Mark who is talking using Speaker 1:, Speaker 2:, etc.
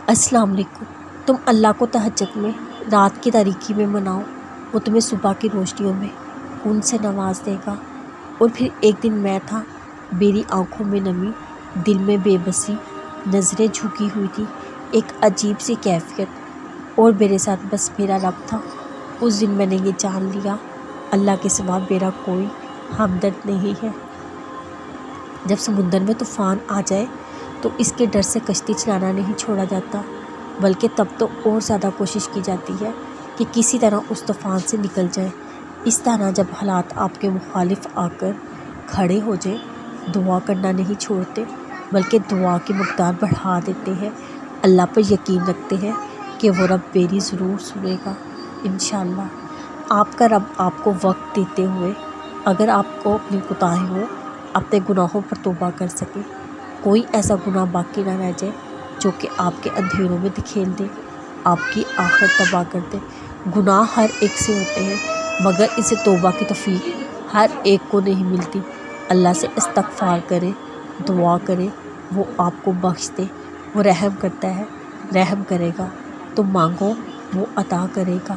Speaker 1: السلام علیکم۔ تم اللہ کو تہجد میں رات کی تاریکی میں مناؤ، وہ تمہیں صبح کی روشنیوں میں خون سے نواز دے گا۔ اور پھر ایک دن میں تھا، میری آنکھوں میں نمی، دل میں بے بسی، نظریں جھکی ہوئی تھی، ایک عجیب سی کیفیت، اور میرے ساتھ بس میرا رب تھا۔ اس دن میں نے یہ جان لیا، اللہ کے سوا میرا کوئی ہمدرد نہیں ہے۔ جب سمندر میں طوفان آ جائے تو اس کے ڈر سے کشتی چلانا نہیں چھوڑا جاتا، بلکہ تب تو اور زیادہ کوشش کی جاتی ہے کہ کسی طرح اس طوفان سے نکل جائے۔ اس طرح جب حالات آپ کے مخالف آ کر کھڑے ہو جائیں، دعا کرنا نہیں چھوڑتے، بلکہ دعا کی مقدار بڑھا دیتے ہیں، اللہ پر یقین رکھتے ہیں کہ وہ رب میری ضرور سنے گا انشاءاللہ۔ آپ کا رب آپ کو وقت دیتے ہوئے اگر آپ کو اپنی کوتاہیوں، اپنے گناہوں پر توبہ کر سکے، کوئی ایسا گناہ باقی نہ رہ جائے جو کہ آپ کے اندھیروں میں دکھیل دے، آپ کی آخرت تباہ کر دے۔ گناہ ہر ایک سے ہوتے ہیں، مگر اسے توبہ کی توفیق ہر ایک کو نہیں ملتی۔ اللہ سے استغفار کرے، دعا کرے، وہ آپ کو بخش دے۔ وہ رحم کرتا ہے، رحم کرے گا۔ تم مانگو، وہ عطا کرے گا۔